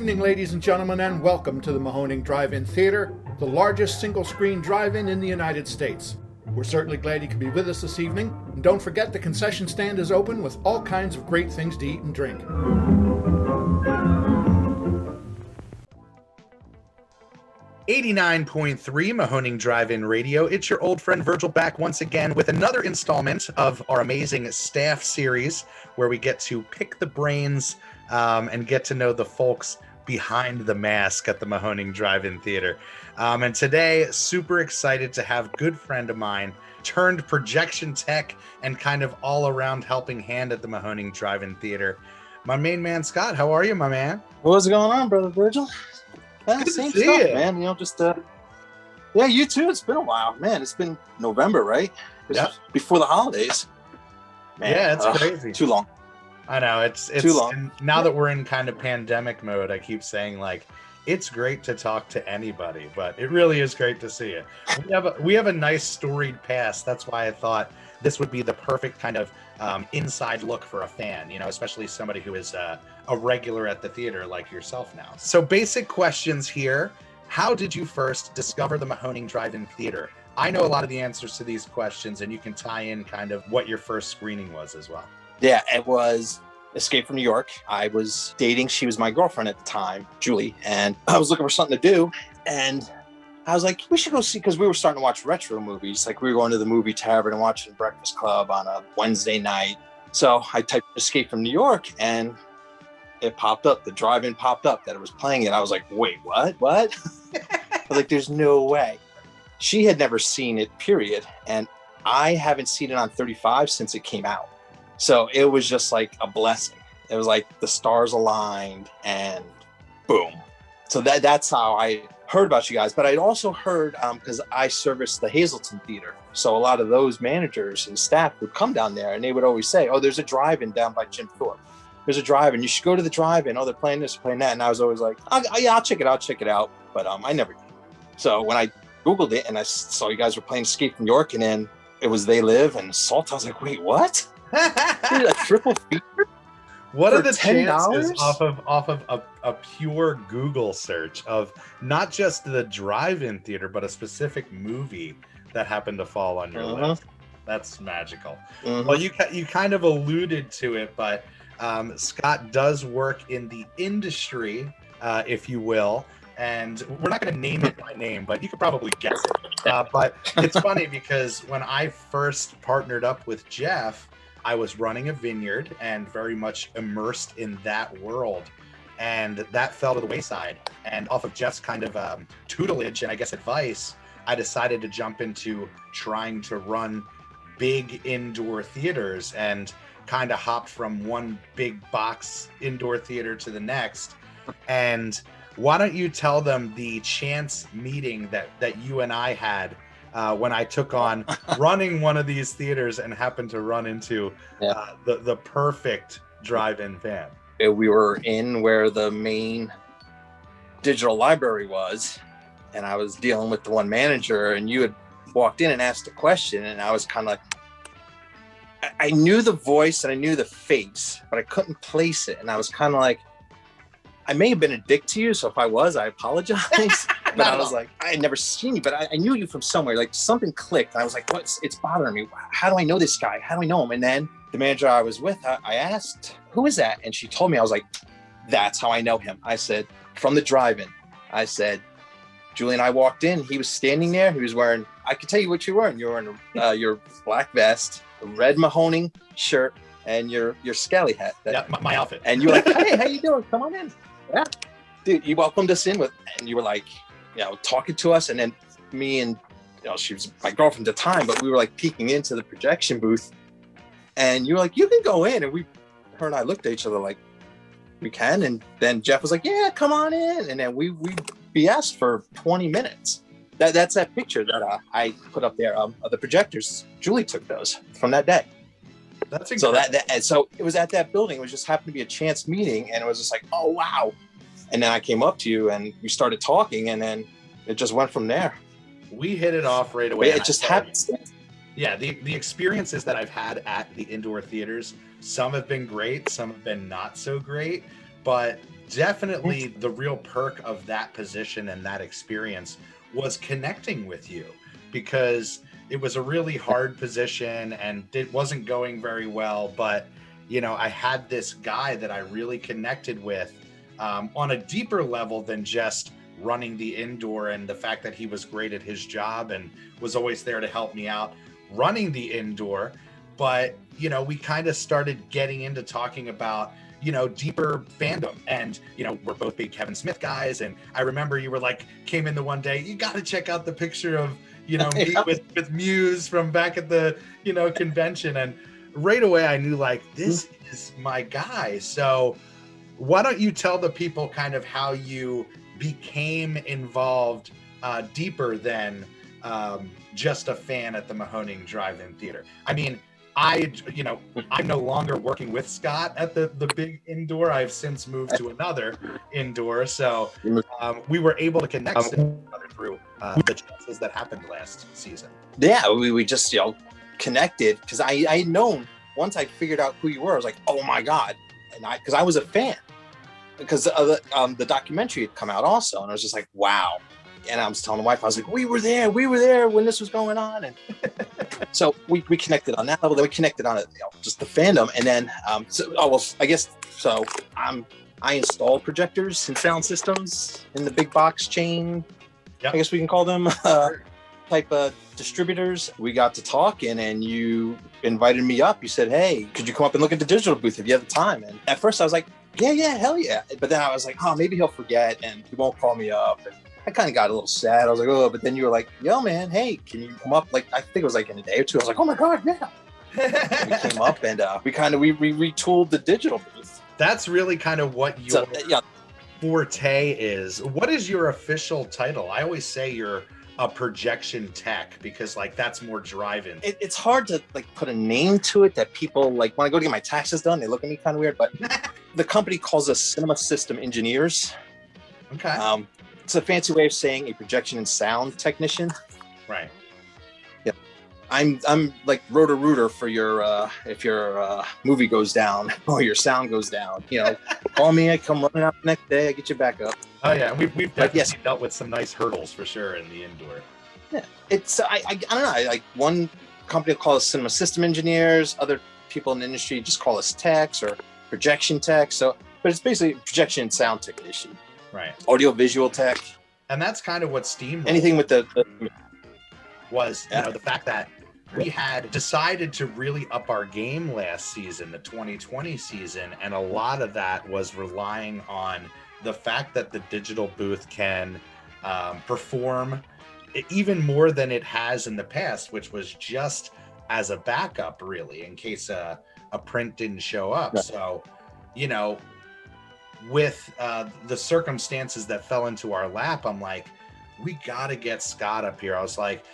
evening, ladies and gentlemen, and welcome to the Mahoning Drive-In Theater, the largest single-screen drive-in in the United States. We're certainly glad you could be with us this evening, and don't forget the concession stand is open with all kinds of great things to eat and drink. .3 Mahoning Drive-In Radio. It's your old friend Virgil back once again with another installment of our amazing staff series where we get to pick the brains and get to know the folks behind the mask at the Mahoning Drive-In Theater. And today, super excited to have a good friend of mine turned projection tech and kind of all-around helping hand at the Mahoning Drive-In Theater. My main man, Scott, how are you, my man? What's going on, brother Virgil? Good Same to see stuff, you. man. You know, just yeah, you too. It's been a while, man. It's been November, right? Yep. Before the holidays. Man, Yeah, it's crazy. Too long. I know it's too long. And now that we're in kind of pandemic mode, I keep saying like it's great to talk to anybody, but it really is great to see you. We have a nice storied past. That's why I thought this would be the perfect kind of inside look for a fan, you know, especially somebody who is a regular at the theater like yourself now. So basic questions here. How did you first discover the Mahoning Drive-In Theater? I know a lot of the answers to these questions, and you can tie in kind of what your first screening was as well. Yeah, it was Escape from New York. I was dating. She was my girlfriend at the time, Julie, and I was looking for something to do. And I was like, we should go see, because we were starting to watch retro movies. Like we were going to the movie tavern and watching Breakfast Club on a Wednesday night. So I typed Escape from New York and it popped up. The drive-in popped up that it was playing it. I was like, wait, what? I was like, there's no way. She had never seen it, period. And I haven't seen it on 35 since it came out. So it was just like a blessing. It was like the stars aligned and boom. So that's how I heard about you guys. But I'd also heard, because I serviced the Hazleton Theater. So a lot of those managers and staff would come down there and they would always say, oh, there's a drive-in down by Jim Thorpe. There's a drive-in. You should go to the drive-in. Oh, they're playing this, playing that. And I was always like, yeah, I'll check it out. But I never did. So when I Googled it and I saw you guys were playing Escape from New York and then it was They Live and Salt, I was like, wait, what? Dude, a triple feature? What are the $10? chances off of a pure Google search of not just the drive-in theater, but a specific movie that happened to fall on your list? That's magical. Well, you kind of alluded to it, but Scott does work in the industry, if you will, and we're not going to name it by name, but you could probably guess it. But it's funny because when I first partnered up with Jeff, I was running a vineyard and very much immersed in that world. And that fell to the wayside. And off of Jeff's kind of tutelage and I guess advice, I decided to jump into trying to run big indoor theaters and kind of hopped from one big box indoor theater to the next. And why don't you tell them the chance meeting that you and I had when I took on running one of these theaters and happened to run into the perfect drive-in fan. We were in where the main digital library was, and I was dealing with the one manager, and you had walked in and asked a question, and I was kind of like, I knew the voice and I knew the face, but I couldn't place it, and I was kind of like, I may have been a dick to you, so if I was, I apologize. But I was like, I had never seen you, but I knew you from somewhere. Like something clicked. And I was like, it's bothering me. How do I know this guy? How do I know him? And then the manager I was with, I asked, who is that? And she told me. I was like, that's how I know him. I said, from the drive-in. I said, Julie and I walked in. He was standing there. He was wearing, I could tell you what you were wearing. You were wearing your black vest, a red Mahoning shirt, and your scally hat. My outfit. And you were like, hey, how you doing? Come on in. Yeah. Dude, you welcomed us in and you were like, you know, talking to us. And then me and, you know, she was my girlfriend at the time, but we were like peeking into the projection booth and you were like, you can go in. And her and I looked at each other like, we can. And then Jeff was like, yeah, come on in. And then we BS'd for 20 minutes. That's that picture that I put up there of the projectors. Julie took those from that day. That's incredible. So it was at that building. It was just happened to be a chance meeting, and it was just like, oh wow. And then I came up to you, and we started talking, and then it just went from there. We hit it off right away. It just happened. Yeah, the experiences that I've had at the indoor theaters, some have been great, some have been not so great. but definitely the real perk of that position and that experience was connecting with you, because it was a really hard position and it wasn't going very well. But, you know, I had this guy that I really connected with on a deeper level than just running the indoor, and the fact that he was great at his job and was always there to help me out running the indoor. But, you know, we kind of started getting into talking about, you know, deeper fandom. And, you know, we're both big Kevin Smith guys. And I remember you were like, came in the one day, you got to check out the picture of, you know, me with Muse from back at the, you know, convention. And right away I knew, like, this is my guy. So why don't you tell the people kind of how you became involved deeper than just a fan at the Mahoning Drive-In Theater? I mean, you know, I'm no longer working with Scott at the big indoor. I've since moved to another indoor. So we were able to connect through the chances that happened last season. Yeah, we just, you know, connected, because I had known, once I figured out who you were, I was like, oh my God. And because I was a fan, because the documentary had come out also. And I was just like, wow. And I was telling the wife, I was like, we were there when this was going on. And so we connected on that level. Then we connected on it, you know, just the fandom. And then, I installed projectors and sound systems in the big box chain. Yep. I guess we can call them type of distributors. We got to talking, and you invited me up. You said, hey, could you come up and look at the digital booth if you have the time? And at first I was like, yeah, hell yeah. But then I was like, oh, maybe he'll forget and he won't call me up. And I kind of got a little sad. I was like, oh, but then you were like, yo, man, hey, can you come up? Like, I think it was like in a day or two. I was like, oh my God, yeah. We came up and we retooled the digital booth. That's really kind of what your forte is. What is your official title? I always say you're a projection tech, because like that's more drive-in. It's hard to like put a name to it that people like when I go to get my taxes done, they look at me kind of weird, but the company calls us cinema system engineers. Okay. It's a fancy way of saying a projection and sound technician. Right. Yeah. I'm like rotor-rooter for your if your movie goes down or your sound goes down. You know, call me. I come running out the next day. I get you back up. Oh yeah, we've definitely dealt with some nice hurdles for sure in the indoor. Yeah, it's I don't know. Like one company will call us cinema system engineers. Other people in the industry just call us techs or projection techs. So, but it's basically projection and sound technician. Right. Audio visual tech. And that's kind of what Steam anything with the was, you know, the fact that we had decided to really up our game last season, the 2020 season, and a lot of that was relying on the fact that the digital booth can perform even more than it has in the past, which was just as a backup, really, in case a print didn't show up. Right. So, you know, with the circumstances that fell into our lap, I'm like, we got to get Scott up here. I was like,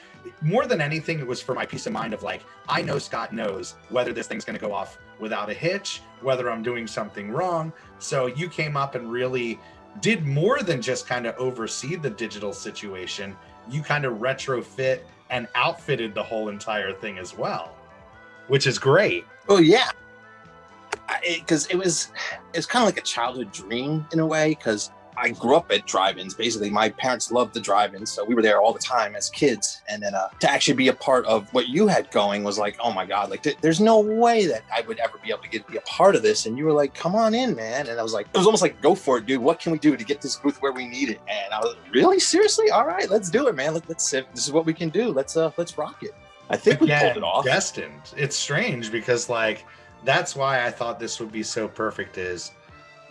more than anything, it was for my peace of mind of like, I know Scott knows whether this thing's going to go off without a hitch, whether I'm doing something wrong. So you came up and really did more than just kind of oversee the digital situation. You kind of retrofit and outfitted the whole entire thing as well, which is great. Oh yeah. Because it's kind of like a childhood dream in a way, because I grew up at drive-ins. Basically, my parents loved the drive-ins, so we were there all the time as kids. And then to actually be a part of what you had going was like, oh my God, like there's no way that I would ever be able to be a part of this. And you were like, come on in, man. And I was like, it was almost like, go for it, dude. What can we do to get this booth where we need it? And I was really, seriously, all right, let's do it, man. Let's this is what we can do. Let's rock it. I think we pulled it off. Destined. It's strange because like that's why I thought this would be so perfect. Is,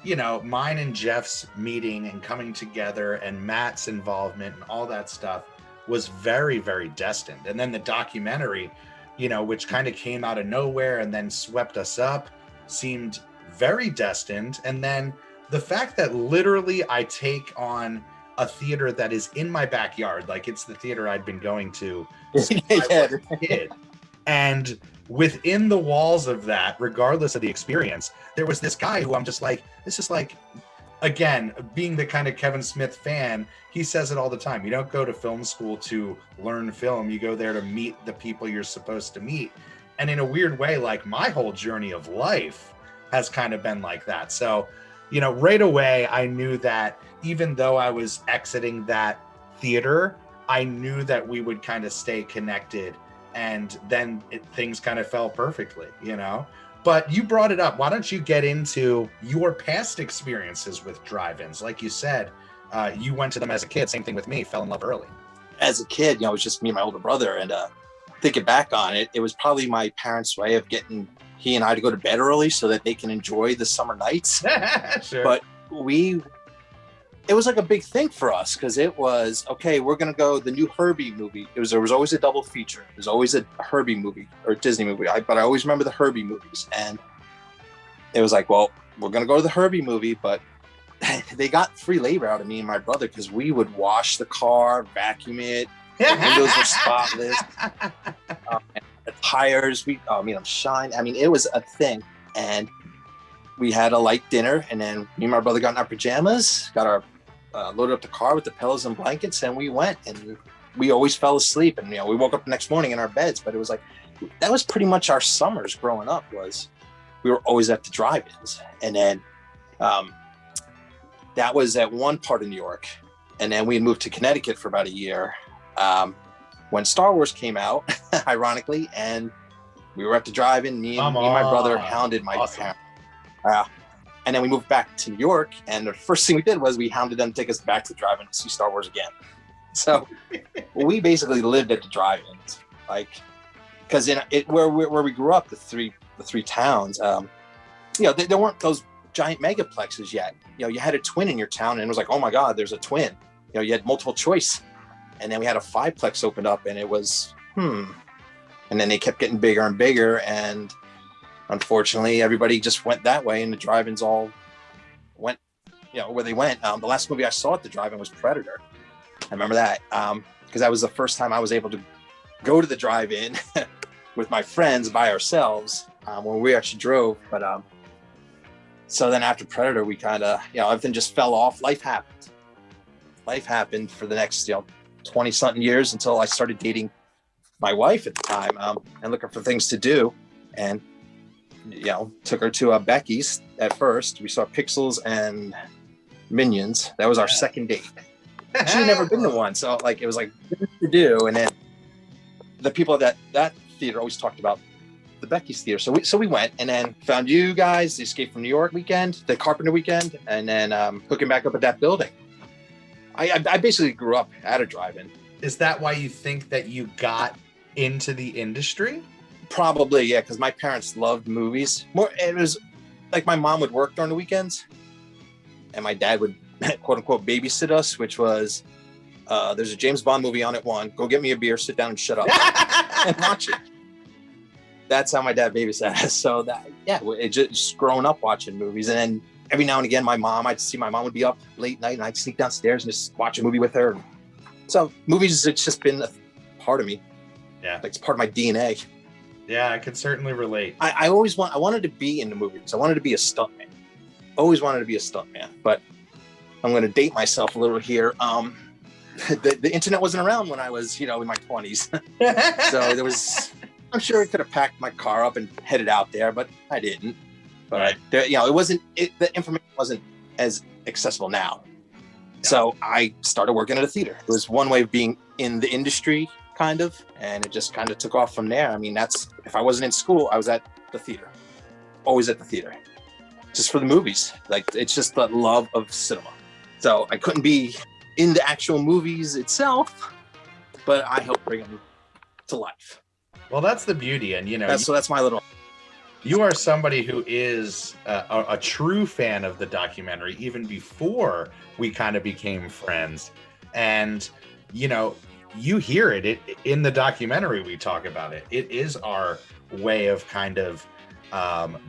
you know, mine and Jeff's meeting and coming together and Matt's involvement and all that stuff was very, very destined. And then the documentary, you know, which kind of came out of nowhere and then swept us up, seemed very destined. And then the fact that literally I take on a theater that is in my backyard, like it's the theater I'd been going to since I was a kid. And within the walls of that, regardless of the experience, there was this guy who I'm just like, this is like, again, being the kind of Kevin Smith fan, he says it all the time. You don't go to film school to learn film. You go there to meet the people you're supposed to meet. And in a weird way, like my whole journey of life has kind of been like that. So right away, I knew that even though I was exiting that theater, I knew that we would kind of stay connected, and then things kind of fell perfectly, But you brought it up. Why don't you get into your past experiences with drive-ins? Like you said, you went to them as a kid. Same thing with me. Fell in love early. As a kid, it was just me and my older brother. And thinking back on it, it was probably my parents' way of getting he and I to go to bed early so that they can enjoy the summer nights. Sure. But it was like a big thing for us because it was, okay, we're going to go the new Herbie movie. There was always a double feature. There's always a Herbie movie or Disney movie. But I always remember the Herbie movies. And it was like, well, we're going to go to the Herbie movie, but they got free labor out of me and my brother because we would wash the car, vacuum it. The windows were spotless. The tires, shine. I mean, it was a thing. And we had a light dinner, and then me and my brother got in our pajamas, got our loaded up the car with the pillows and blankets, and we went. And we always fell asleep. And we woke up the next morning in our beds. But it was like that was pretty much our summers growing up. Was we were always at the drive-ins, and then that was at one part of New York, and then we moved to Connecticut for about a year when Star Wars came out, ironically, and we were at the drive-in. Me and my brother hounded my parents. And then we moved back to New York, and the first thing we did was we hounded them to take us back to the drive-in to see Star Wars again. So we basically lived at the drive-ins, because where we grew up, the three towns, there weren't those giant megaplexes yet. You had a twin in your town, and it was like, oh my God, there's a twin. You had multiple choice, and then we had a fiveplex opened up, and it was and then they kept getting bigger and bigger, and unfortunately, everybody just went that way, and the drive-ins all went, where they went. The last movie I saw at the drive-in was Predator. I remember that because that was the first time I was able to go to the drive-in with my friends by ourselves when we actually drove. But so then after Predator, we kind of, everything just fell off. Life happened for the next, 20-something years until I started dating my wife at the time and looking for things to do. And took her to Becky's at first. We saw Pixels and Minions. That was our second date. She had never been to one, so it was like to do. And then the people at that theater always talked about the Becky's theater. So we went, and then found you guys, the Escape from New York weekend, the Carpenter weekend, and then hooking back up at that building. I basically grew up at a drive-in. Is that why you think that you got into the industry? Probably, yeah, because my parents loved movies. It was like my mom would work during the weekends, and my dad would quote unquote babysit us, which was there's a James Bond movie on at 1. Go get me a beer, sit down and shut up and watch it. That's how my dad babysat us. So it just growing up watching movies, and then every now and again, I'd see my mom would be up late night, and I'd sneak downstairs and just watch a movie with her. So movies, it's just been a part of me. Yeah, it's part of my DNA. Yeah, I can certainly relate. I wanted to be in the movies. I wanted to be a stuntman. Always wanted to be a stuntman, but I'm going to date myself a little here. The internet wasn't around when I was, in my 20s. So I'm sure I could have packed my car up and headed out there, but I didn't. But the information wasn't as accessible now. Yeah. So I started working at a theater. It was one way of being in the industry, kind of, and it just kind of took off from there. I mean, if I wasn't in school, I was at the theater, always at the theater, just for the movies. It's just the love of cinema. So I couldn't be in the actual movies itself, but I helped bring them to life. Well, that's the beauty, and that's my little. You are somebody who is a true fan of the documentary, even before we kind of became friends, and you hear it in the documentary. We talk about it. It is our way of kind of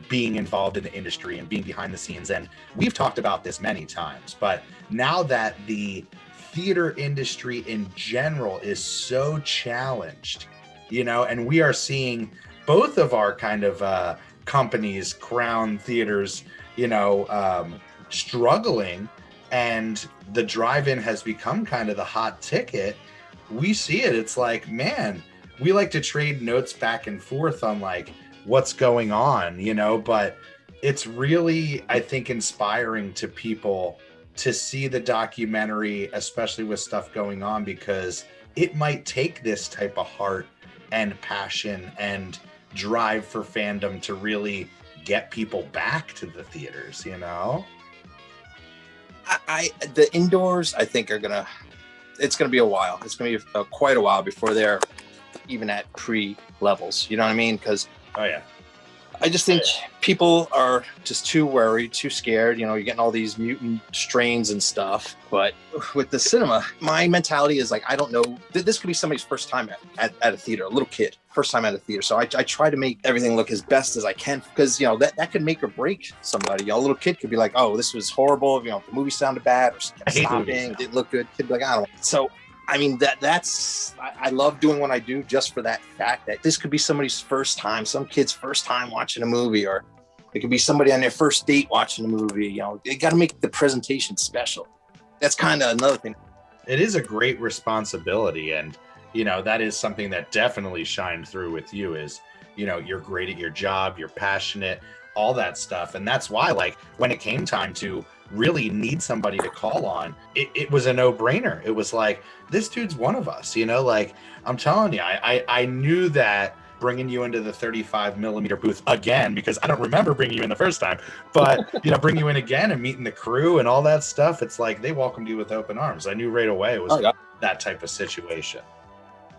being involved in the industry and being behind the scenes. And we've talked about this many times, but now that the theater industry in general is so challenged, and we are seeing both of our kind of companies, Crown Theaters, struggling, and the drive-in has become kind of the hot ticket. We see it. It's like, man, we like to trade notes back and forth on what's going on, but it's really, I think, inspiring to people to see the documentary, especially with stuff going on, because it might take this type of heart and passion and drive for fandom to really get people back to the theaters, you know? The indoors, I think, it's gonna be a while. It's gonna be quite a while before they're even at pre-levels. You know what I mean? Because oh yeah, I just think people are just too worried, too scared. You know, you're getting all these mutant strains and stuff. But with the cinema, my mentality is like, I don't know. This could be somebody's first time at a theater, a little kid, first time at a theater. So I try to make everything look as best as I can, because, you know, that could make or break somebody. You know, a little kid could be like, oh, this was horrible. You know, the movie sounded bad, or stopping, didn't look good. Kid be like, I don't know. So I mean, I love doing what I do just for that fact that this could be somebody's first time, some kid's first time watching a movie, or it could be somebody on their first date watching a movie. You know, they got to make the presentation special. That's kind of another thing. It is a great responsibility. And, you know, that is something that definitely shined through with you is, you know, you're great at your job, you're passionate, all that stuff. And that's why, like, when it came time to really need somebody to call on, it was a no-brainer. It was like, this dude's one of us, you know, like, I'm telling you, I knew that bringing you into the 35 millimeter booth again, because I don't remember bringing you in the first time, but, you know, bring you in again and meeting the crew and all that stuff. It's like, they welcomed you with open arms. I knew right away it was that type of situation.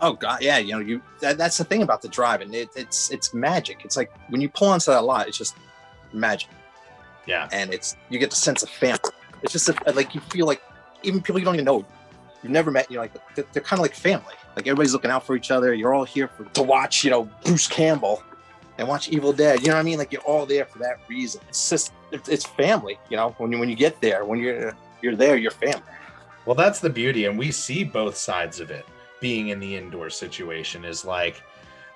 Oh God, yeah. You know, that's the thing about the drive-in. It's magic. It's like when you pull onto that lot, it's just magic. Yeah. And you get the sense of family. It's just like you feel like even people you don't even know, you've never met, you're like, they're kind of like family. Like everybody's looking out for each other. You're all here to watch, you know, Bruce Campbell and watch Evil Dead. You know what I mean? Like you're all there for that reason. It's just, it's family, you know, when you get there, when you're there, you're family. Well, that's the beauty. And we see both sides of it. Being in the indoor situation is like,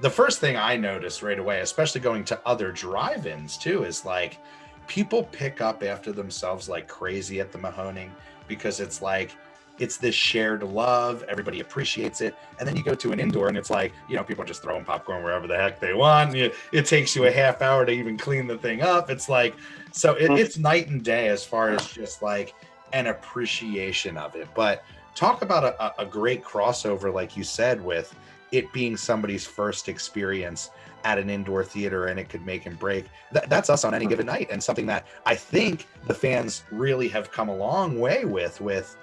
the first thing I noticed right away, especially going to other drive-ins too, is like, people pick up after themselves like crazy at the Mahoning, because it's like, it's this shared love, everybody appreciates it. And then you go to an indoor and it's like, you know, people are just throwing popcorn wherever the heck they want. It takes you a half hour to even clean the thing up. It's like, so it's night and day as far as just like an appreciation of it. But talk about a great crossover, like you said, with it being somebody's first experience at an indoor theater, and it could make and break. That's us on any given night, and something that I think the fans really have come a long way with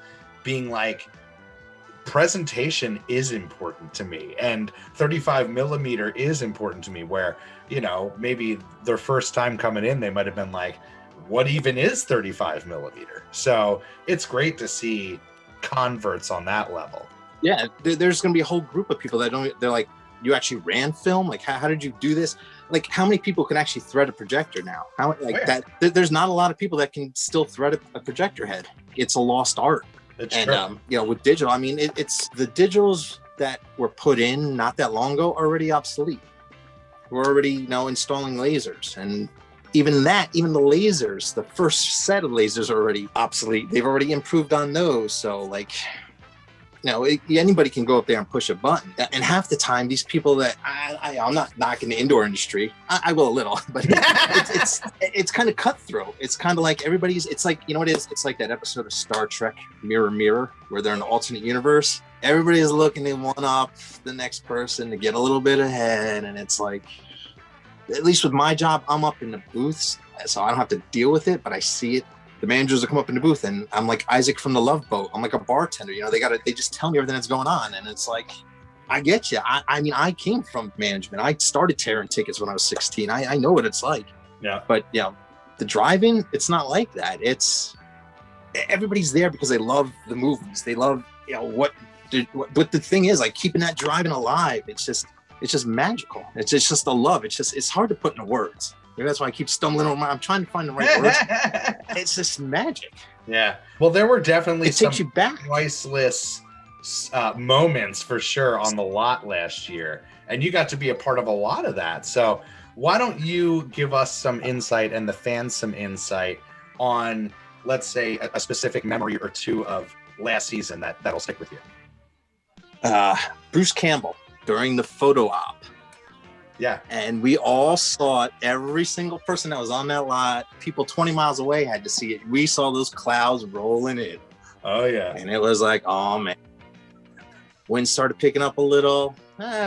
being like, presentation is important to me, and 35 millimeter is important to me, where, you know, maybe their first time coming in, they might have been like, what even is 35 millimeter? So it's great to see converts on that level. Yeah, there's going to be a whole group of people they're like, you actually ran film? Like, how did you do this? Like, how many people can actually thread a projector now? There's not a lot of people that can still thread a projector head. It's a lost art. You know, with digital, I mean, it's the digitals that were put in not that long ago are already obsolete. We're already, you know, installing lasers, and even the lasers, the first set of lasers are already obsolete. They've already improved on those. So like, you know, anybody can go up there and push a button. And half the time, these people that I'm not knocking the indoor industry. I will a little, but it's kind of cutthroat. It's kind of like it's like, you know what it is? It's like that episode of Star Trek, Mirror Mirror, where they're in an alternate universe. Everybody is looking to one up the next person to get a little bit ahead. And it's like, at least with my job, I'm up in the booths, so I don't have to deal with it, but I see it. The managers will come up in the booth, and I'm like Isaac from the Love Boat. I'm like a bartender, you know. They just tell me everything that's going on, and it's like, I get you. I mean, I came from management. I started tearing tickets when I was 16. I know what it's like. Yeah. But yeah, the drive-in, it's not like that. Everybody's there because they love the movies. They love, you know, but the thing is, like, keeping that drive-in alive. It's just magical. It's just a love. It's hard to put into words. Maybe that's why I keep stumbling over. I'm trying to find the right words. It's just magic. Yeah. Well, there were definitely some takes you back. Priceless moments for sure on the lot last year, and you got to be a part of a lot of that. So why don't you give us some insight and the fans some insight on, let's say, a specific memory or two of last season that'll stick with you? Bruce Campbell during the photo op. Yeah. And we all saw it. Every single person that was on that lot, people 20 miles away had to see it. We saw those clouds rolling in. Oh, yeah. And it was like, oh, man. Wind started picking up a little.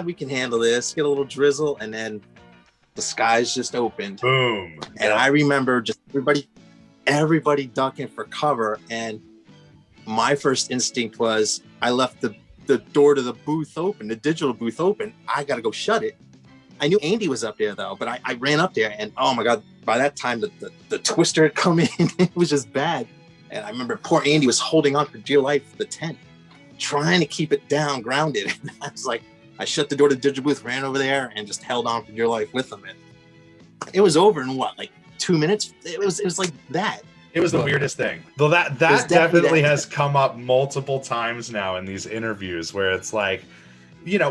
We can handle this. Get a little drizzle. And then the skies just opened. Boom. And I remember just everybody ducking for cover. And my first instinct was I left the door to the booth open, the digital booth open. I got to go shut it. I knew Andy was up there though, but I ran up there and oh my God, by that time the twister had come in. It was just bad. And I remember poor Andy was holding on for dear life the tent, trying to keep it down, grounded. And I was like, I shut the door to the digital booth, ran over there and just held on for dear life with him. And it was over in what, like 2 minutes? It was like that. It was the weirdest thing. Though that definitely has come up multiple times now in these interviews where it's like,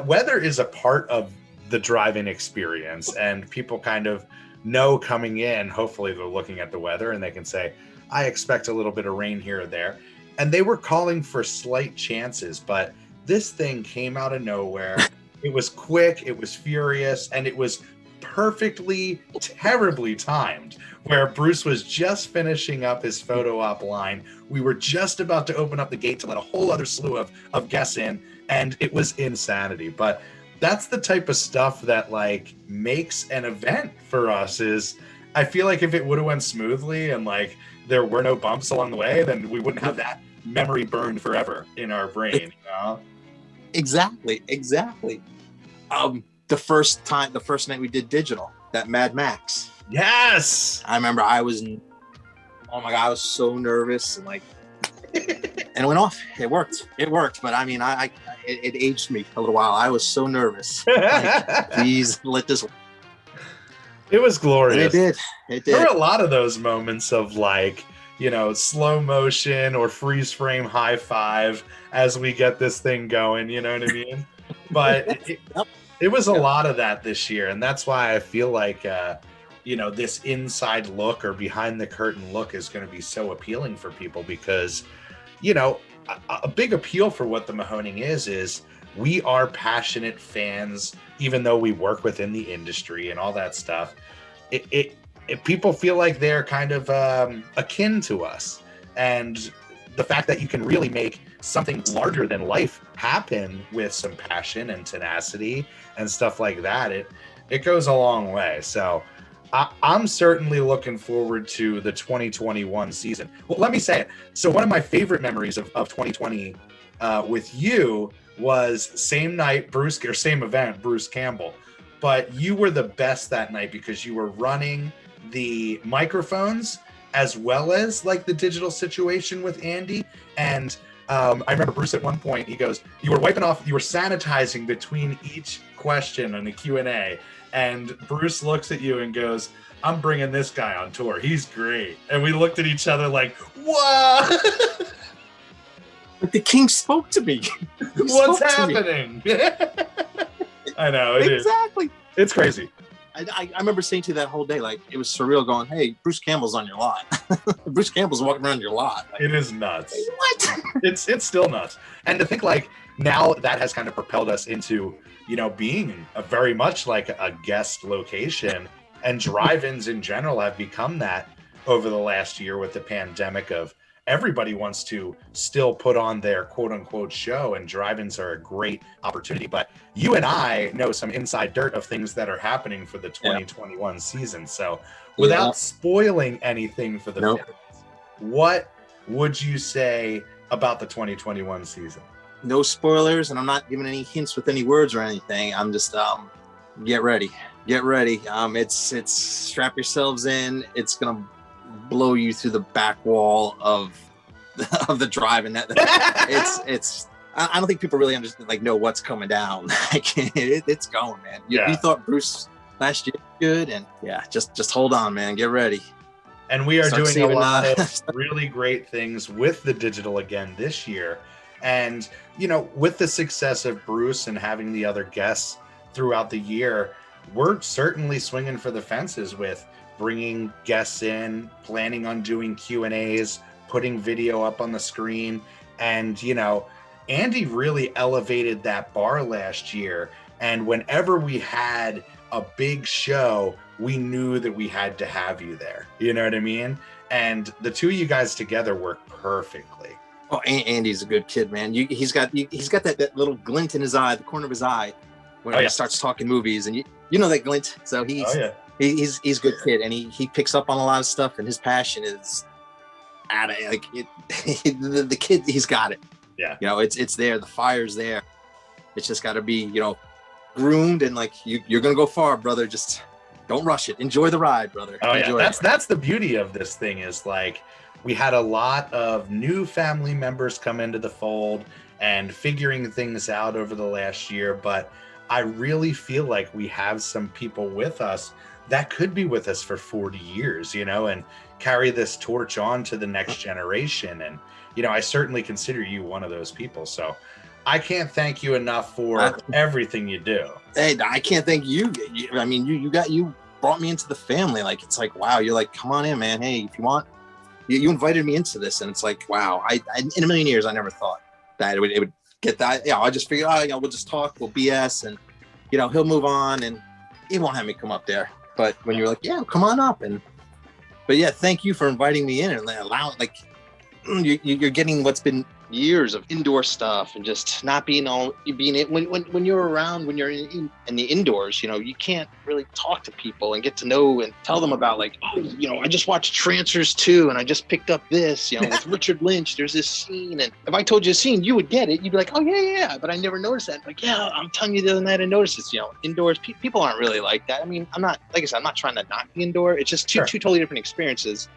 weather is a part of the drive-in experience, and people kind of know coming in, hopefully they're looking at the weather and they can say, I expect a little bit of rain here or there. And they were calling for slight chances, but this thing came out of nowhere. It was quick, it was furious, and it was perfectly, terribly timed, where Bruce was just finishing up his photo op line. We were just about to open up the gate to let a whole other slew of guests in, and it was insanity. But that's the type of stuff that like makes an event for us. Is I feel like if it would have went smoothly and like there were no bumps along the way, then we wouldn't have that memory burned forever in our brain. Exactly. The first night we did digital, that Mad Max. Yes. I remember I was so nervous and like, and it went off. It worked. But I mean, it aged me a little while. I was so nervous. Like, please let this. It was glorious. And it did. There were a lot of those moments of like, slow motion or freeze frame high five as we get this thing going. You know what I mean? But it was a lot of that this year, and that's why I feel like this inside look or behind the curtain look is going to be so appealing for people, because a big appeal for what the Mahoning is we are passionate fans, even though we work within the industry and all that stuff. People feel like they're kind of akin to us, and the fact that you can really make something larger than life happen with some passion and tenacity and stuff like that, it goes a long way. So I'm certainly looking forward to the 2021 season. Well, let me say it. So one of my favorite memories of 2020 with you was same event, Bruce Campbell. But you were the best that night because you were running the microphones as well as like the digital situation with Andy. And I remember Bruce at one point, he goes, you were sanitizing between each question on the Q&A. And Bruce looks at you and goes, I'm bringing this guy on tour. He's great. And we looked at each other like, what? But the king spoke to me. What's happening? I know, it is. Exactly. It's crazy. I remember saying to you that whole day, like, it was surreal going, hey, Bruce Campbell's on your lot. Bruce Campbell's walking around your lot. Like, it is nuts. What? It's still nuts. And to think like now that has kind of propelled us into, being a very much like a guest location, and drive-ins in general have become that over the last year with the pandemic of everybody wants to still put on their quote unquote show, and drive-ins are a great opportunity. But you and I know some inside dirt of things that are happening for the 2021 season. So without spoiling anything for the fans, what would you say about the 2021 season? No spoilers, and I'm not giving any hints with any words or anything. I'm just get ready. It's strap yourselves in. It's gonna blow you through the back wall of the drive, and it's I don't think people really understand, like, know what's coming down. Like, it's going, man. You thought Bruce last year was good, and just hold on, man. Get ready. And we are doing a lot of really great things with the digital again this year. And, with the success of Bruce and having the other guests throughout the year, we're certainly swinging for the fences with bringing guests in, planning on doing Q&As, putting video up on the screen. And, Andy really elevated that bar last year. And whenever we had a big show, we knew that we had to have you there. You know what I mean? And the two of you guys together work perfectly. Oh, Andy's a good kid, man. He's got that little glint in his eye, the corner of his eye, when he starts talking movies, and you know that glint. So he's a good kid, and he picks up on a lot of stuff, and his passion is the kid. He's got it. Yeah. You know, it's there. The fire's there. It's just got to be, you know, groomed, and like you're gonna go far, brother. Just don't rush it. Enjoy the ride, brother. Oh Enjoy yeah, that's the beauty of this thing is like we had a lot of new family members come into the fold and figuring things out over the last year, but I really feel like we have some people with us that could be with us for 40 years, you know, and carry this torch on to the next generation. And, you know, I certainly consider you one of those people. So I can't thank you enough for everything you do. Hey, I can't thank you. I mean, you brought me into the family. Like, it's like, wow, you're like, come on in, man. Hey, if you want, you invited me into this. And it's like, wow, I in a million years, I never thought that it would get that. Yeah, I just figured, you know, we'll just talk, we'll BS, and, you know, he'll move on and he won't have me come up there. But when you're like, yeah, come on up. But yeah, thank you for inviting me in and allowing, like, you're getting what's been years of indoor stuff and just not being all when you're around, when you're in the indoors, you know, you can't really talk to people and get to know and tell them about like, oh, you know, I just watched Trancers 2 and I just picked up this, you know, with Richard Lynch, there's this scene, and if I told you a scene, you would get it. You'd be like, oh yeah, but I never noticed that. Like, yeah, I'm telling you the other night I noticed this, you know, indoors, people aren't really like that. I mean, I'm not, like I said, I'm not trying to knock the indoor. It's just two totally different experiences.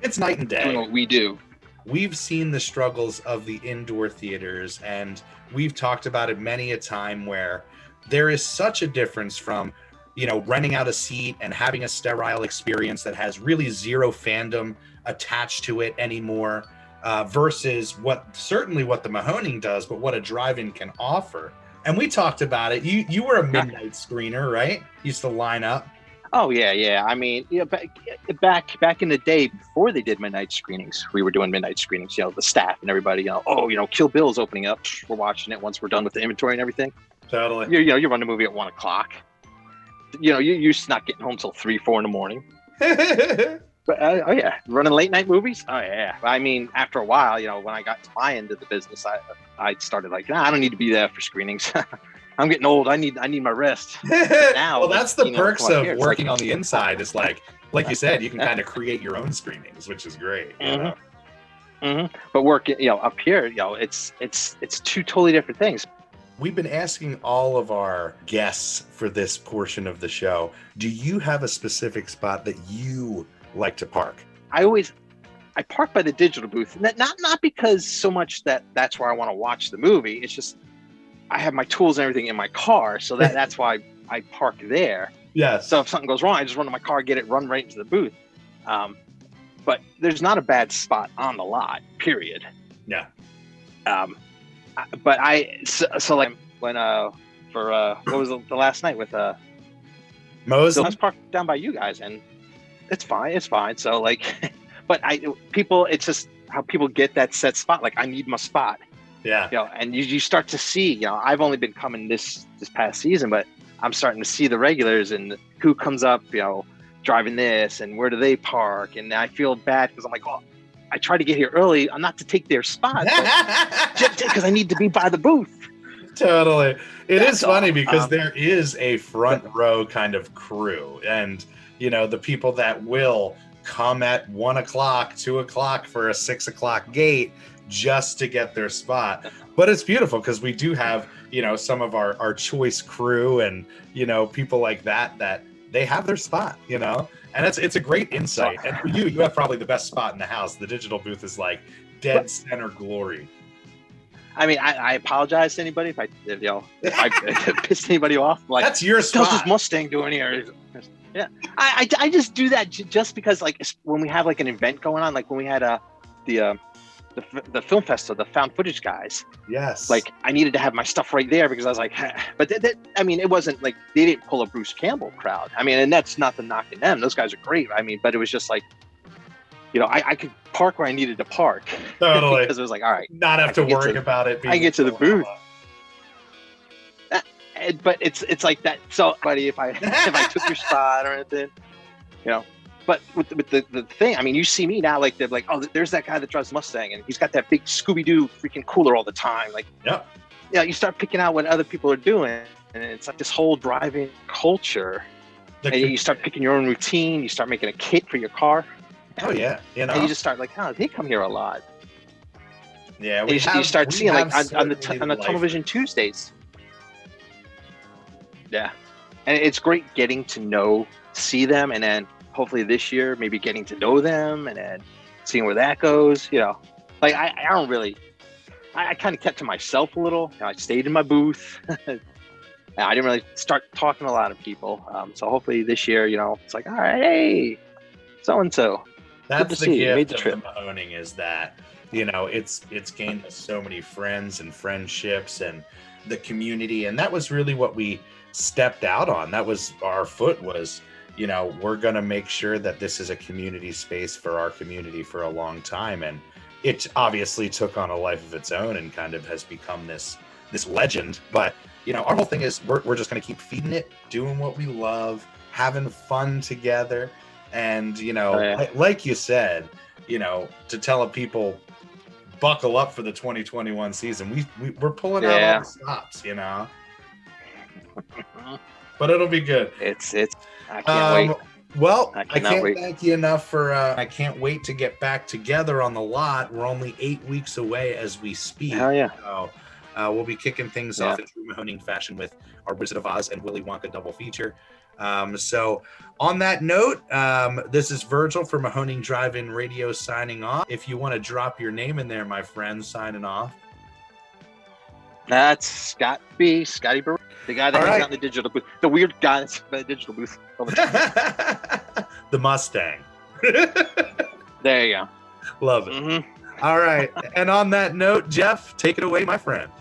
It's night and day. Doing what we do. We've seen the struggles of the indoor theaters, and we've talked about it many a time where there is such a difference from, you know, renting out a seat and having a sterile experience that has really zero fandom attached to it anymore, versus what the Mahoning does, but what a drive-in can offer. And we talked about it. You were a midnight screener, right? Used to line up. Oh yeah. I mean, yeah, back in the day before they did midnight screenings, we were doing midnight screenings. You know, the staff and everybody. You know, oh, you know, Kill Bill's opening up. We're watching it once we're done with the inventory and everything. Totally. You run the movie at 1:00. You know, you're not getting home till 3-4 in the morning. But oh yeah, running late night movies. Oh yeah. I mean, after a while, you know, when I got to my end of the business, I started like, I don't need to be there for screenings. I'm getting old. I need my rest. Now, well, that's the perks of working on the inside. It's like you said, you can kind of create your own screenings, which is great. But working, you know, up here, you know, it's two totally different things. We've been asking all of our guests for this portion of the show, do you have a specific spot that you like to park? I park by the digital booth, not because so much that's where I want to watch the movie. It's just I have my tools and everything in my car, so that's why I park there. Yes. So if something goes wrong, I just run to my car, run right into the booth. But there's not a bad spot on the lot, period. Yeah. But so like when for what was the last night with Mose? I was parked down by you guys, and it's fine. So like, but it's just how people get that set spot. Like, I need my spot. Yeah. You know, and you start to see, you know, I've only been coming this past season, but I'm starting to see the regulars and who comes up, you know, driving this and where do they park. And I feel bad because I'm like, oh, I try to get here early, not to take their spot, but just because I need to be by the booth. Totally. It's funny because there is a front row kind of crew, and, you know, the people that will come at 1:00, 2:00 for a 6:00 gate just to get their spot. But it's beautiful because we do have, you know, some of our choice crew and, you know, people like that they have their spot, you know, and it's a great insight. And for you have probably the best spot in the house. The digital booth is like dead center glory. I mean, I apologize to anybody if I pissed anybody off. Like, that's your spot. What's this Mustang doing here? Yeah, I just do that just because, like, when we have like an event going on, like when we had the film festival, the found footage guys. Yes. Like, I needed to have my stuff right there because I was like, but I mean, it wasn't like they didn't pull a Bruce Campbell crowd. I mean, and that's nothing knocking them. Those guys are great. I mean, but it was just like, you know, I could park where I needed to park. Totally. Because it was like, all right. Not have to worry about it. I get to the booth. but it's like that. So, buddy, if I took your spot or anything, you know. But with the thing, I mean, you see me now, like they're like, oh, there's that guy that drives Mustang, and he's got that big Scooby-Doo freaking cooler all the time. Like, Yep. You start picking out what other people are doing, and it's like this whole driving culture. And you start picking your own routine. You start making a kit for your car. Oh yeah, And you just start like, oh, they come here a lot. Yeah, you start seeing like on the Television Tuesdays. Yeah, and it's great getting to see them, and then hopefully this year maybe getting to know them, and then seeing where that goes. Like I don't really. I kind of kept to myself a little. I stayed in my booth. I didn't really start talking to a lot of people. So hopefully this year, it's like, all right, hey, so and so. That's the gift of the Mahoning, is that it's gained us so many friends and friendships and the community, and that was really what we stepped out on. That was our foot was, we're gonna make sure that this is a community space for our community for a long time, and it obviously took on a life of its own and kind of has become this legend. But our whole thing is we're just gonna keep feeding it, doing what we love, having fun together. And like you said, to tell people buckle up for the 2021 season, we're pulling out all the stops, but it'll be good. It's I can't wait. Well, I can't thank you enough for I can't wait to get back together on the lot. We're only 8 weeks away as we speak. Hell yeah. So, we'll be kicking things off in true Mahoning fashion with our Wizard of Oz and Willy Wonka double feature. So on that note, this is Virgil from Mahoning Drive-In Radio signing off. If you want to drop your name in there, my friend, signing off. That's Scotty B, the guy that hangs out in the digital booth, the weird guy that's in the digital booth. The Mustang. There you go. Love it. Mm-hmm. All right. And on that note, Jeff, take it away, my friend.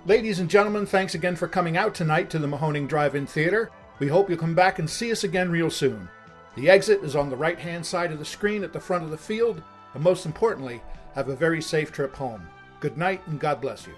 Ladies and gentlemen, thanks again for coming out tonight to the Mahoning Drive-In Theater. We hope you'll come back and see us again real soon. The exit is on the right-hand side of the screen at the front of the field, and most importantly, have a very safe trip home. Good night, and God bless you.